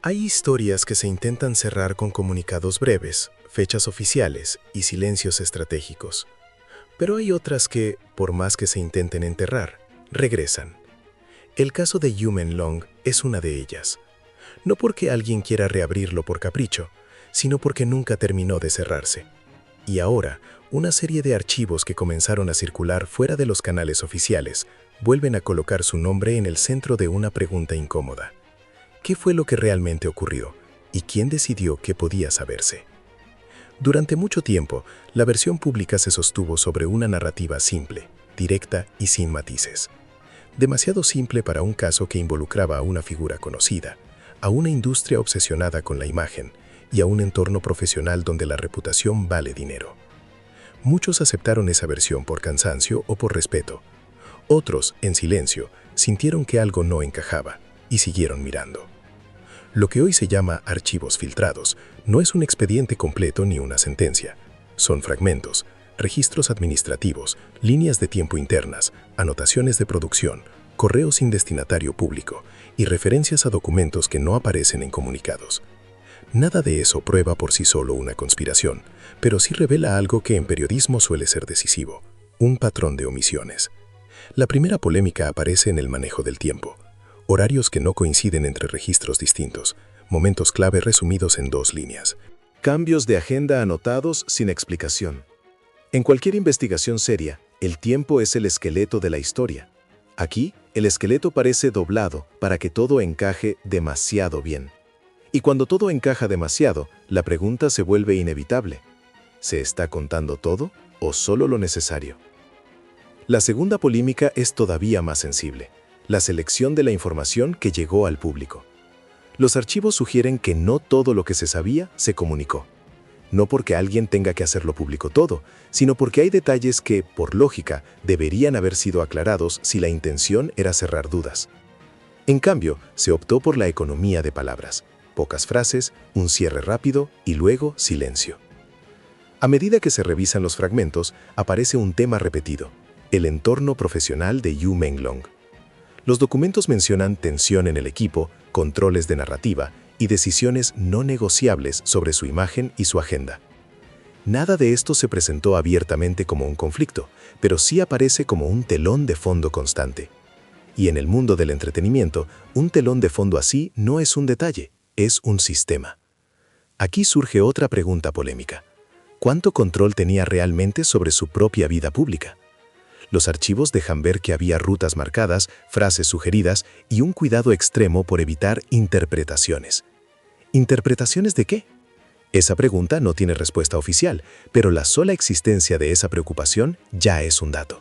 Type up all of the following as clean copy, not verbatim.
Hay historias que se intentan cerrar con comunicados breves, fechas oficiales y silencios estratégicos. Pero hay otras que, por más que se intenten enterrar, regresan. El caso de Yumen Long es una de ellas. No porque alguien quiera reabrirlo por capricho, sino porque nunca terminó de cerrarse. Y ahora, una serie de archivos que comenzaron a circular fuera de los canales oficiales vuelven a colocar su nombre en el centro de una pregunta incómoda. ¿Qué fue lo que realmente ocurrió? ¿Y quién decidió que podía saberse? Durante mucho tiempo, la versión pública se sostuvo sobre una narrativa simple, directa y sin matices. Demasiado simple para un caso que involucraba a una figura conocida, a una industria obsesionada con la imagen y a un entorno profesional donde la reputación vale dinero. Muchos aceptaron esa versión por cansancio o por respeto. Otros, en silencio, sintieron que algo no encajaba y siguieron mirando. Lo que hoy se llama archivos filtrados no es un expediente completo ni una sentencia. Son fragmentos, registros administrativos, líneas de tiempo internas, anotaciones de producción, correos sin destinatario público y referencias a documentos que no aparecen en comunicados. Nada de eso prueba por sí solo una conspiración, pero sí revela algo que en periodismo suele ser decisivo: un patrón de omisiones. La primera polémica aparece en el manejo del tiempo. Horarios que no coinciden entre registros distintos, momentos clave resumidos en 2 líneas. Cambios de agenda anotados sin explicación. En cualquier investigación seria, el tiempo es el esqueleto de la historia. Aquí, el esqueleto parece doblado para que todo encaje demasiado bien. Y cuando todo encaja demasiado, la pregunta se vuelve inevitable. ¿Se está contando todo o solo lo necesario? La segunda polémica es todavía más sensible: la selección de la información que llegó al público. Los archivos sugieren que no todo lo que se sabía se comunicó. No porque alguien tenga que hacerlo público todo, sino porque hay detalles que, por lógica, deberían haber sido aclarados si la intención era cerrar dudas. En cambio, se optó por la economía de palabras: pocas frases, un cierre rápido y luego silencio. A medida que se revisan los fragmentos, aparece un tema repetido: el entorno profesional de Yumen Long. Los documentos mencionan tensión en el equipo, controles de narrativa y decisiones no negociables sobre su imagen y su agenda. Nada de esto se presentó abiertamente como un conflicto, pero sí aparece como un telón de fondo constante. Y en el mundo del entretenimiento, un telón de fondo así no es un detalle, es un sistema. Aquí surge otra pregunta polémica: ¿cuánto control tenía realmente sobre su propia vida pública? Los archivos dejan ver que había rutas marcadas, frases sugeridas y un cuidado extremo por evitar interpretaciones. ¿Interpretaciones de qué? Esa pregunta no tiene respuesta oficial, pero la sola existencia de esa preocupación ya es un dato.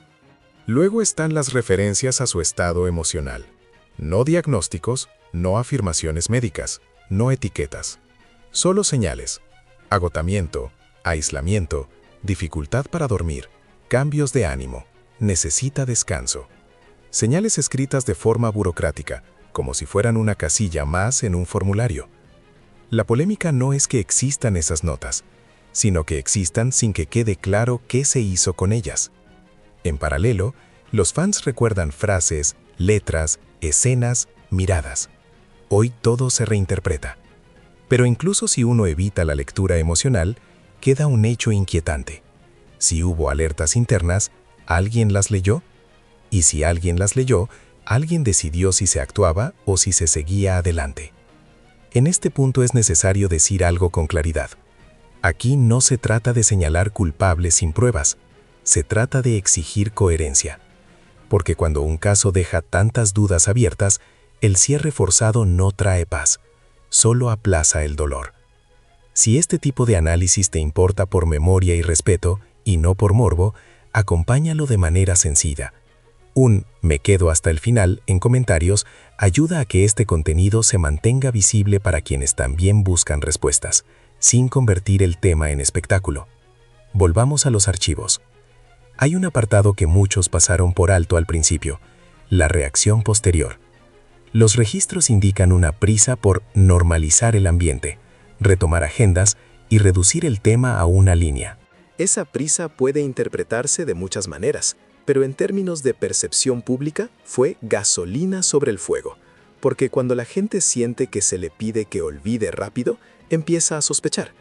Luego están las referencias a su estado emocional. No diagnósticos, no afirmaciones médicas, no etiquetas. Solo señales: agotamiento, aislamiento, dificultad para dormir, cambios de ánimo, necesita descanso. Señales escritas de forma burocrática, como si fueran una casilla más en un formulario. La polémica no es que existan esas notas, sino que existan sin que quede claro qué se hizo con ellas. En paralelo, los fans recuerdan frases, letras, escenas, miradas. Hoy todo se reinterpreta. Pero incluso si uno evita la lectura emocional, queda un hecho inquietante. Si hubo alertas internas, ¿alguien las leyó? Y si alguien las leyó, alguien decidió si se actuaba o si se seguía adelante. En este punto es necesario decir algo con claridad. Aquí no se trata de señalar culpables sin pruebas, se trata de exigir coherencia. Porque cuando un caso deja tantas dudas abiertas, el cierre forzado no trae paz, solo aplaza el dolor. Si este tipo de análisis te importa por memoria y respeto, y no por morbo, acompáñalo de manera sencilla. Un "me quedo hasta el final" en comentarios ayuda a que este contenido se mantenga visible para quienes también buscan respuestas, sin convertir el tema en espectáculo. Volvamos a los archivos. Hay un apartado que muchos pasaron por alto al principio: la reacción posterior. Los registros indican una prisa por normalizar el ambiente, retomar agendas y reducir el tema a una línea. Esa prisa puede interpretarse de muchas maneras, pero en términos de percepción pública fue gasolina sobre el fuego. porque cuando la gente siente que se le pide que olvide rápido, empieza a sospechar.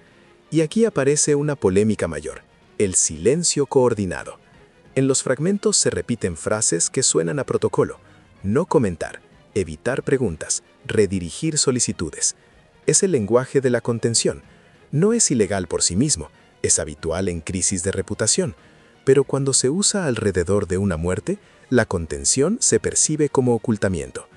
Y aquí aparece una polémica mayor: el silencio coordinado. En los fragmentos se repiten frases que suenan a protocolo: no comentar, evitar preguntas, redirigir solicitudes. Es el lenguaje de la contención. No es ilegal por sí mismo, es habitual en crisis de reputación, pero cuando se usa alrededor de una muerte, la contención se percibe como ocultamiento.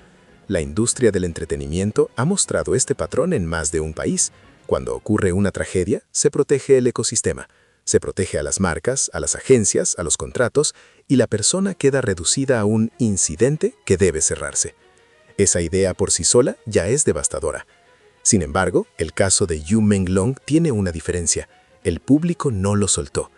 La industria del entretenimiento ha mostrado este patrón en más de un país. Cuando ocurre una tragedia, se protege el ecosistema, se protege a las marcas, a las agencias, a los contratos, y la persona queda reducida a un incidente que debe cerrarse. Esa idea por sí sola ya es devastadora. Sin embargo, el caso de Yu Menglong tiene una diferencia: el público no lo soltó.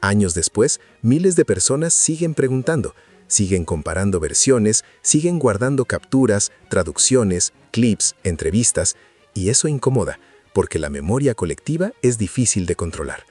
Años después, miles de personas siguen preguntando, siguen comparando versiones, siguen guardando capturas, traducciones, clips, entrevistas, y eso incomoda, porque la memoria colectiva es difícil de controlar.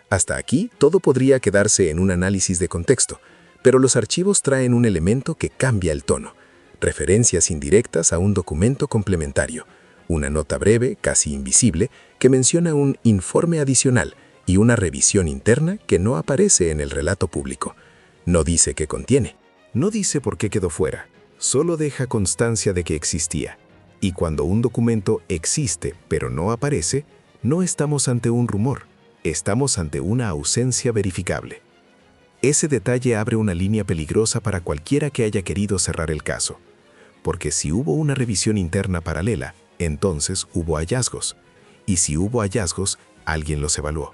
Hasta aquí, todo podría quedarse en un análisis de contexto, pero los archivos traen un elemento que cambia el tono: referencias indirectas a un documento complementario, una nota breve, casi invisible, que menciona un informe adicional y una revisión interna que no aparece en el relato público. No dice qué contiene. No dice por qué quedó fuera, solo deja constancia de que existía. Y cuando un documento existe pero no aparece, no estamos ante un rumor, estamos ante una ausencia verificable. Ese detalle abre una línea peligrosa para cualquiera que haya querido cerrar el caso. Porque si hubo una revisión interna paralela, entonces hubo hallazgos. Y si hubo hallazgos, alguien los evaluó.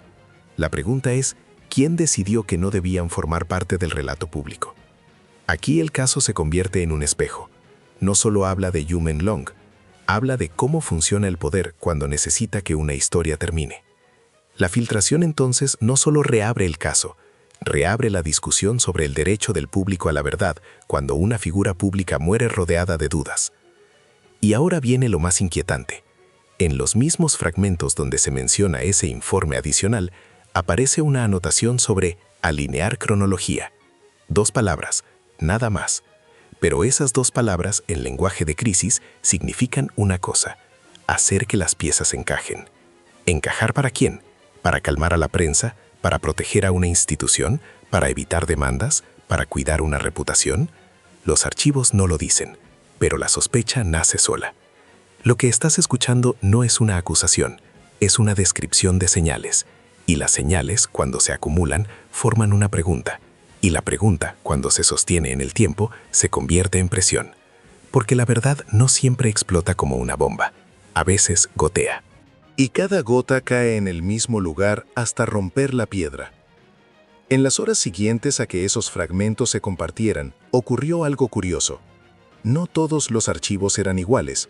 La pregunta es: ¿quién decidió que no debían formar parte del relato público? Aquí el caso se convierte en un espejo. No solo habla de Yu Menglong, habla de cómo funciona el poder cuando necesita que una historia termine. La filtración entonces no solo reabre el caso, reabre la discusión sobre el derecho del público a la verdad cuando una figura pública muere rodeada de dudas. Y ahora viene lo más inquietante. En los mismos fragmentos donde se menciona ese informe adicional, aparece una anotación sobre alinear cronología. 2 palabras, nada más. Pero esas 2 palabras, en lenguaje de crisis, significan una cosa: hacer que las piezas encajen. ¿Encajar para quién? ¿Para calmar a la prensa? ¿Para proteger a una institución? ¿Para evitar demandas? ¿Para cuidar una reputación? Los archivos no lo dicen, pero la sospecha nace sola. Lo que estás escuchando no es una acusación, es una descripción de señales. Y las señales, cuando se acumulan, forman una pregunta. Y la pregunta, cuando se sostiene en el tiempo, se convierte en presión. Porque la verdad no siempre explota como una bomba. A veces gotea. Y cada gota cae en el mismo lugar hasta romper la piedra. En las horas siguientes a que esos fragmentos se compartieran, ocurrió algo curioso. No todos los archivos eran iguales.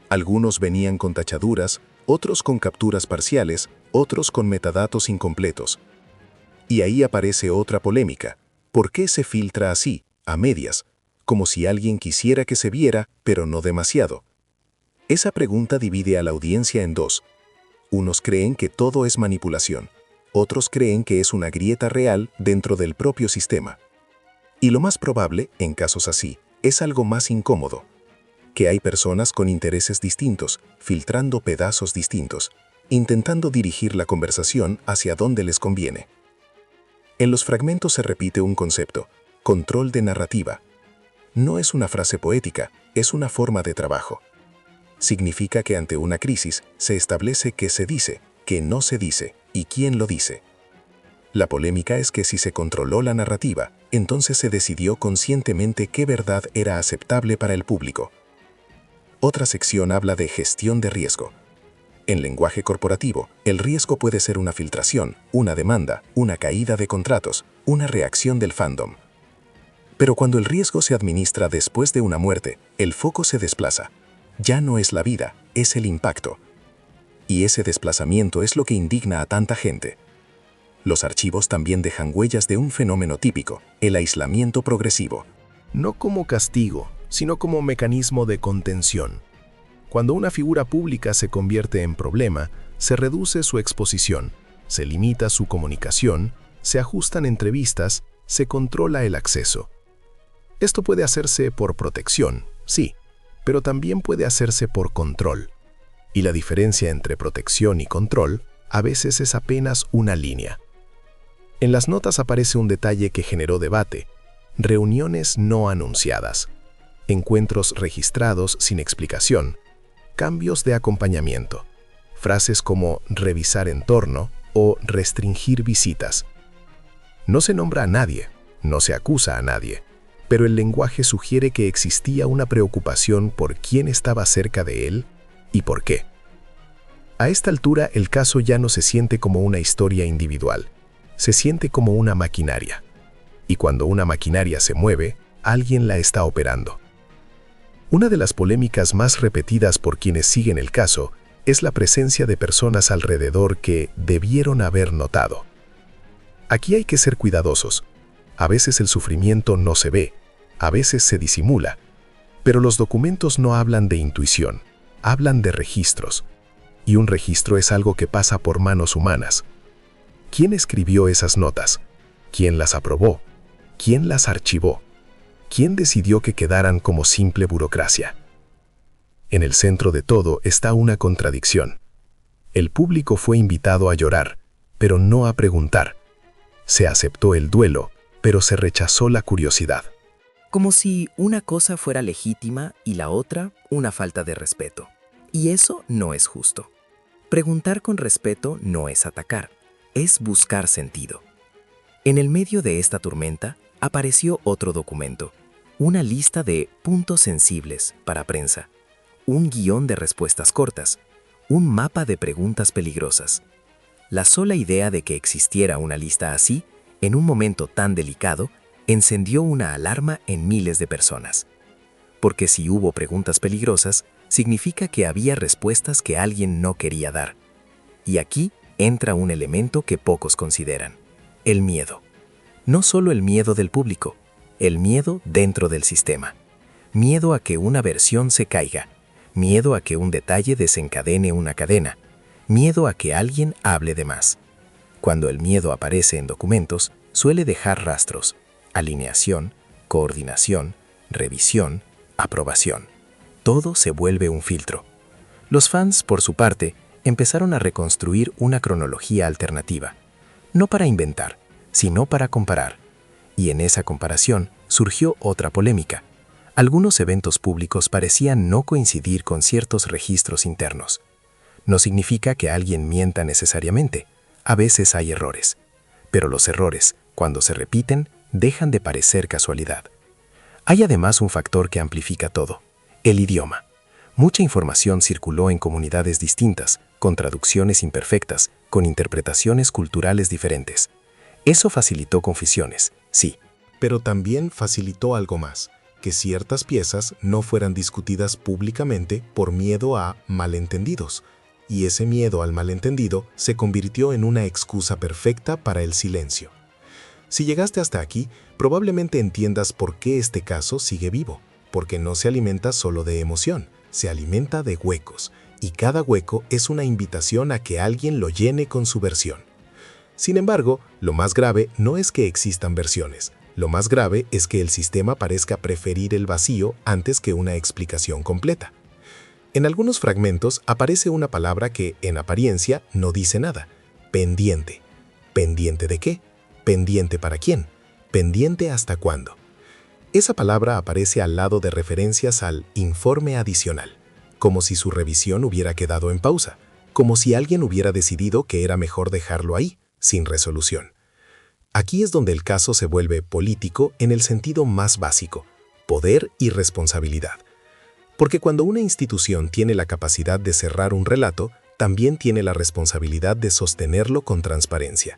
Algunos venían con tachaduras, otros con capturas parciales, otros con metadatos incompletos. Y ahí aparece otra polémica. ¿Por qué se filtra así, a medias? Como si alguien quisiera que se viera, pero no demasiado. Esa pregunta divide a la audiencia en 2. Unos creen que todo es manipulación. Otros creen que es una grieta real dentro del propio sistema. Y lo más probable, en casos así, es algo más incómodo: que hay personas con intereses distintos, filtrando pedazos distintos, intentando dirigir la conversación hacia donde les conviene. En los fragmentos se repite un concepto: control de narrativa. No es una frase poética, es una forma de trabajo. Significa que ante una crisis se establece qué se dice, qué no se dice y quién lo dice. La polémica es que si se controló la narrativa, entonces se decidió conscientemente qué verdad era aceptable para el público. Otra sección habla de gestión de riesgo. En lenguaje corporativo, el riesgo puede ser una filtración, una demanda, una caída de contratos, una reacción del fandom. Pero cuando el riesgo se administra después de una muerte, el foco se desplaza. Ya no es la vida, es el impacto. Y ese desplazamiento es lo que indigna a tanta gente. Los archivos también dejan huellas de un fenómeno típico: el aislamiento progresivo. No como castigo, sino como mecanismo de contención. Cuando una figura pública se convierte en problema, se reduce su exposición, se limita su comunicación, se ajustan entrevistas, se controla el acceso. Esto puede hacerse por protección, sí, pero también puede hacerse por control. Y la diferencia entre protección y control a veces es apenas una línea. En las notas aparece un detalle que generó debate: reuniones no anunciadas, encuentros registrados sin explicación, cambios de acompañamiento, frases como revisar entorno o restringir visitas. No se nombra a nadie, no se acusa a nadie, pero el lenguaje sugiere que existía una preocupación por quién estaba cerca de él y por qué. A esta altura el caso ya no se siente como una historia individual, se siente como una maquinaria. Y cuando una maquinaria se mueve, alguien la está operando. Una de las polémicas más repetidas por quienes siguen el caso es la presencia de personas alrededor que debieron haber notado. Aquí hay que ser cuidadosos. A veces el sufrimiento no se ve, a veces se disimula, pero los documentos no hablan de intuición, hablan de registros. Y un registro es algo que pasa por manos humanas. ¿Quién escribió esas notas? ¿Quién las aprobó? ¿Quién las archivó? ¿Quién decidió que quedaran como simple burocracia? En el centro de todo está una contradicción. El público fue invitado a llorar, pero no a preguntar. Se aceptó el duelo, pero se rechazó la curiosidad. Como si una cosa fuera legítima y la otra una falta de respeto. Y eso no es justo. Preguntar con respeto no es atacar, es buscar sentido. En el medio de esta tormenta apareció otro documento, una lista de puntos sensibles para prensa, un guión de respuestas cortas, un mapa de preguntas peligrosas. La sola idea de que existiera una lista así, en un momento tan delicado, encendió una alarma en miles de personas. Porque si hubo preguntas peligrosas, significa que había respuestas que alguien no quería dar. Y aquí entra un elemento que pocos consideran: el miedo. No solo el miedo del público, el miedo dentro del sistema. Miedo a que una versión se caiga, miedo a que un detalle desencadene una cadena, miedo a que alguien hable de más. Cuando el miedo aparece en documentos, suele dejar rastros: alineación, coordinación, revisión, aprobación. Todo se vuelve un filtro. Los fans, por su parte, empezaron a reconstruir una cronología alternativa, no para inventar, sino para comparar. Y en esa comparación surgió otra polémica. Algunos eventos públicos parecían no coincidir con ciertos registros internos. No significa que alguien mienta necesariamente. A veces hay errores. Pero los errores, cuando se repiten, dejan de parecer casualidad. Hay además un factor que amplifica todo: el idioma. Mucha información circuló en comunidades distintas, con traducciones imperfectas, con interpretaciones culturales diferentes. Eso facilitó confusiones, sí. Pero también facilitó algo más: que ciertas piezas no fueran discutidas públicamente por miedo a malentendidos. Y ese miedo al malentendido se convirtió en una excusa perfecta para el silencio. Si llegaste hasta aquí, probablemente entiendas por qué este caso sigue vivo, porque no se alimenta solo de emoción, se alimenta de huecos, y cada hueco es una invitación a que alguien lo llene con su versión. Sin embargo, lo más grave no es que existan versiones, lo más grave es que el sistema parezca preferir el vacío antes que una explicación completa. En algunos fragmentos aparece una palabra que, en apariencia, no dice nada: pendiente. ¿Pendiente de qué? ¿Pendiente para quién? ¿Pendiente hasta cuándo? Esa palabra aparece al lado de referencias al informe adicional, como si su revisión hubiera quedado en pausa, como si alguien hubiera decidido que era mejor dejarlo ahí, sin resolución. Aquí es donde el caso se vuelve político en el sentido más básico: poder y responsabilidad. Porque cuando una institución tiene la capacidad de cerrar un relato, también tiene la responsabilidad de sostenerlo con transparencia.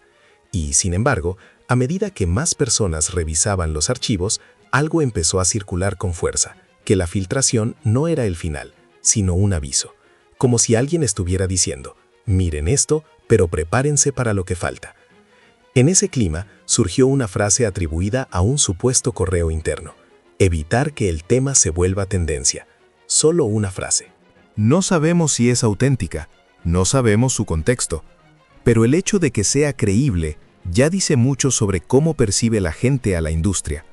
Y, sin embargo, a medida que más personas revisaban los archivos, algo empezó a circular con fuerza: que la filtración no era el final, sino un aviso. Como si alguien estuviera diciendo: miren esto, pero prepárense para lo que falta. En ese clima surgió una frase atribuida a un supuesto correo interno: evitar que el tema se vuelva tendencia. Solo una frase. No sabemos si es auténtica, no sabemos su contexto, pero el hecho de que sea creíble ya dice mucho sobre cómo percibe la gente a la industria.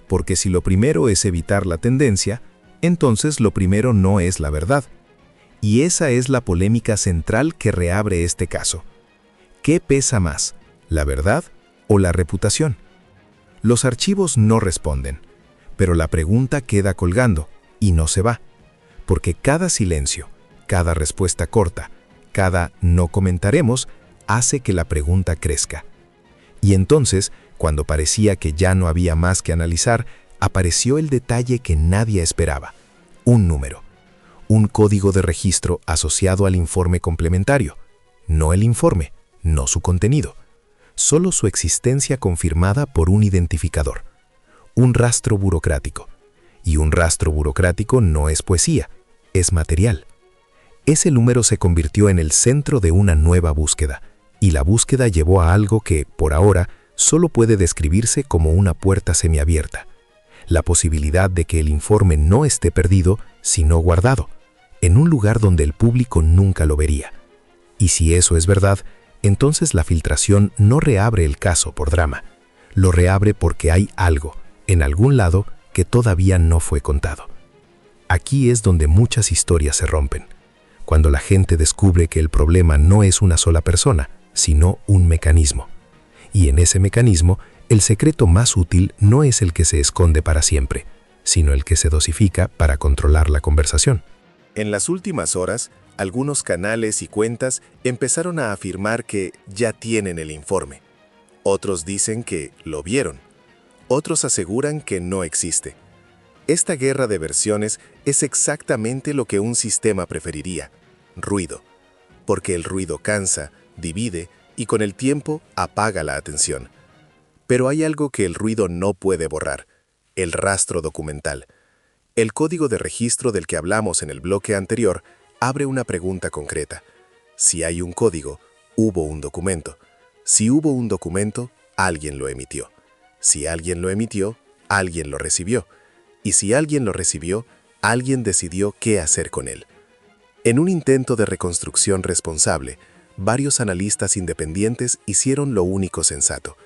Porque si lo primero es evitar la tendencia, entonces lo primero no es la verdad. Y esa es la polémica central que reabre este caso. ¿Qué pesa más, la verdad o la reputación? Los archivos no responden, pero la pregunta queda colgando y no se va, porque cada silencio, cada respuesta corta, cada no comentaremos, hace que la pregunta crezca. Y entonces, cuando parecía que ya no había más que analizar, apareció el detalle que nadie esperaba: un número, un código de registro asociado al informe complementario. No el informe, no su contenido, solo su existencia confirmada por un identificador, un rastro burocrático. Y un rastro burocrático no es poesía, es material. Ese número se convirtió en el centro de una nueva búsqueda, y la búsqueda llevó a algo que, por ahora, solo puede describirse como una puerta semiabierta: la posibilidad de que el informe no esté perdido, sino guardado, en un lugar donde el público nunca lo vería. Y si eso es verdad, entonces la filtración no reabre el caso por drama, lo reabre porque hay algo, en algún lado, que todavía no fue contado. Aquí es donde muchas historias se rompen, cuando la gente descubre que el problema no es una sola persona, sino un mecanismo. Y en ese mecanismo, el secreto más útil no es el que se esconde para siempre, sino el que se dosifica para controlar la conversación. En las últimas horas, algunos canales y cuentas empezaron a afirmar que ya tienen el informe. Otros dicen que lo vieron. Otros aseguran que no existe. Esta guerra de versiones es exactamente lo que un sistema preferiría: ruido. Porque el ruido cansa, divide y con el tiempo apaga la atención. Pero hay algo que el ruido no puede borrar: el rastro documental. El código de registro del que hablamos en el bloque anterior abre una pregunta concreta. Si hay un código, hubo un documento. Si hubo un documento, alguien lo emitió. Si alguien lo emitió, alguien lo recibió. Y si alguien lo recibió, alguien decidió qué hacer con él. En un intento de reconstrucción responsable, varios analistas independientes hicieron lo único sensato: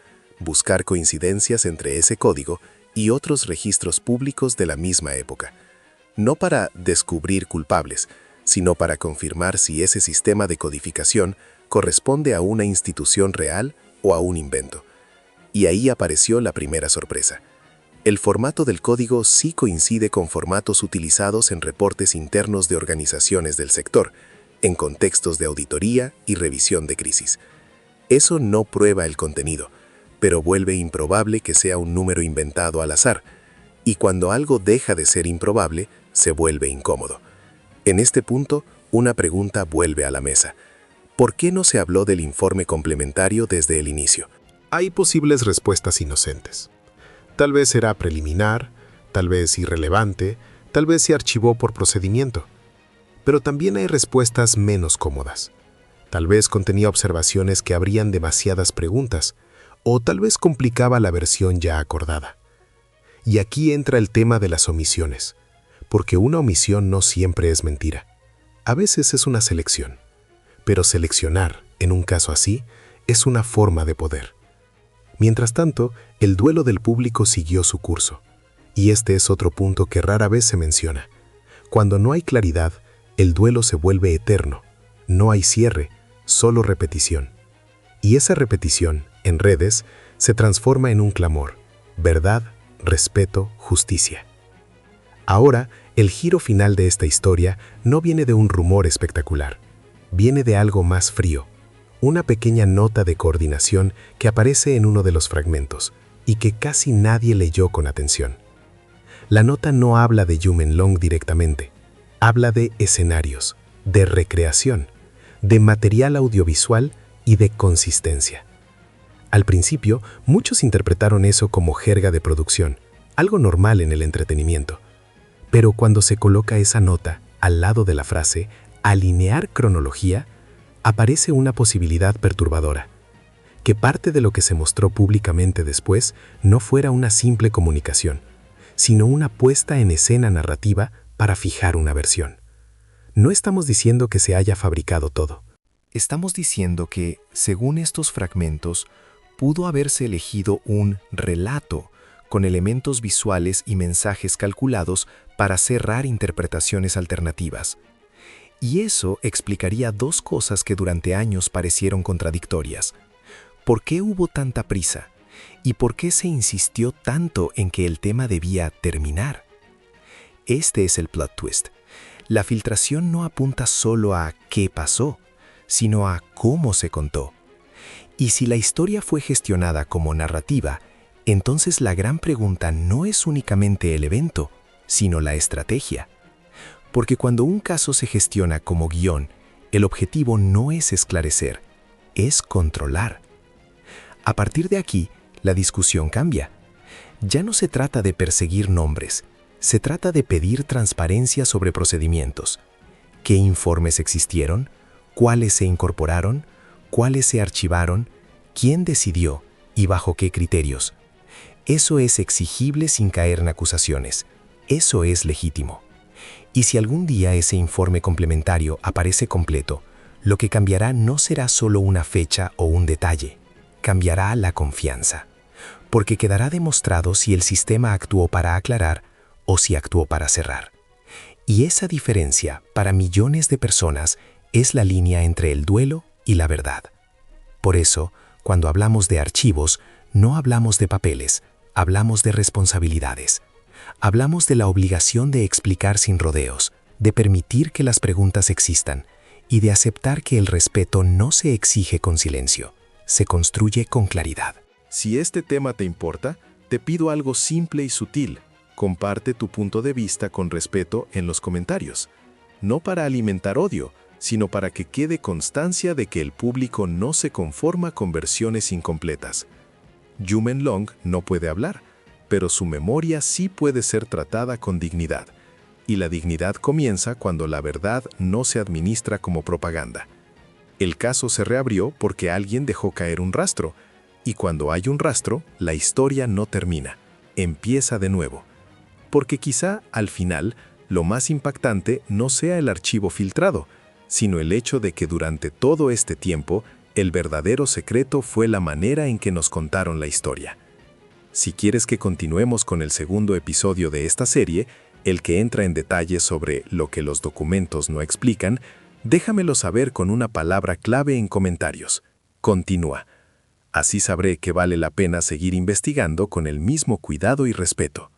buscar coincidencias entre ese código y otros registros públicos de la misma época. No para descubrir culpables, sino para confirmar si ese sistema de codificación corresponde a una institución real o a un invento. Y ahí apareció la primera sorpresa. El formato del código sí coincide con formatos utilizados en reportes internos de organizaciones del sector, en contextos de auditoría y revisión de crisis. Eso no prueba el contenido, pero vuelve improbable que sea un número inventado al azar, y cuando algo deja de ser improbable, se vuelve incómodo. En este punto, una pregunta vuelve a la mesa: ¿por qué no se habló del informe complementario desde el inicio? Hay posibles respuestas inocentes. Tal vez era preliminar, tal vez irrelevante, tal vez se archivó por procedimiento. Pero también hay respuestas menos cómodas. Tal vez contenía observaciones que abrían demasiadas preguntas, o tal vez complicaba la versión ya acordada. Y aquí entra el tema de las omisiones, porque una omisión no siempre es mentira. A veces es una selección, pero seleccionar, en un caso así, es una forma de poder. Mientras tanto, el duelo del público siguió su curso, y este es otro punto que rara vez se menciona. Cuando no hay claridad, el duelo se vuelve eterno. No hay cierre, solo repetición. Y esa repetición, en redes, se transforma en un clamor: verdad, respeto, justicia. Ahora, el giro final de esta historia no viene de un rumor espectacular. Viene de algo más frío, una pequeña nota de coordinación que aparece en uno de los fragmentos y que casi nadie leyó con atención. La nota no habla de Yumen Long directamente, habla de escenarios, de recreación, de material audiovisual y de consistencia. Al principio, muchos interpretaron eso como jerga de producción, algo normal en el entretenimiento. Pero cuando se coloca esa nota al lado de la frase alinear cronología, aparece una posibilidad perturbadora: que parte de lo que se mostró públicamente después no fuera una simple comunicación, sino una puesta en escena narrativa para fijar una versión. No estamos diciendo que se haya fabricado todo. Estamos diciendo que, según estos fragmentos, pudo haberse elegido un relato con elementos visuales y mensajes calculados para cerrar interpretaciones alternativas. Y eso explicaría dos cosas que durante años parecieron contradictorias. ¿Por qué hubo tanta prisa? ¿Y por qué se insistió tanto en que el tema debía terminar? Este es el plot twist. La filtración no apunta solo a qué pasó, sino a cómo se contó. Y si la historia fue gestionada como narrativa, entonces la gran pregunta no es únicamente el evento, sino la estrategia. Porque cuando un caso se gestiona como guión, el objetivo no es esclarecer, es controlar. A partir de aquí, la discusión cambia. Ya no se trata de perseguir nombres, se trata de pedir transparencia sobre procedimientos. ¿Qué informes existieron? ¿Cuáles se incorporaron? ¿Cuáles se archivaron? ¿Quién decidió? ¿Y bajo qué criterios? Eso es exigible sin caer en acusaciones. Eso es legítimo. Y si algún día ese informe complementario aparece completo, lo que cambiará no será solo una fecha o un detalle, cambiará la confianza, porque quedará demostrado si el sistema actuó para aclarar o si actuó para cerrar. Y esa diferencia, para millones de personas, es la línea entre el duelo y la verdad. Por eso, cuando hablamos de archivos, no hablamos de papeles, hablamos de responsabilidades. Hablamos de la obligación de explicar sin rodeos, de permitir que las preguntas existan y de aceptar que el respeto no se exige con silencio, se construye con claridad. Si este tema te importa, te pido algo simple y sutil. Comparte tu punto de vista con respeto en los comentarios. No para alimentar odio, sino para que quede constancia de que el público no se conforma con versiones incompletas. Yumen Long no puede hablar, pero su memoria sí puede ser tratada con dignidad. Y la dignidad comienza cuando la verdad no se administra como propaganda. El caso se reabrió porque alguien dejó caer un rastro, y cuando hay un rastro, la historia no termina, empieza de nuevo. Porque quizá, al final, lo más impactante no sea el archivo filtrado, sino el hecho de que durante todo este tiempo, el verdadero secreto fue la manera en que nos contaron la historia. Si quieres que continuemos con el segundo episodio de esta serie, el que entra en detalles sobre lo que los documentos no explican, déjamelo saber con una palabra clave en comentarios. Continúa. Así sabré que vale la pena seguir investigando con el mismo cuidado y respeto.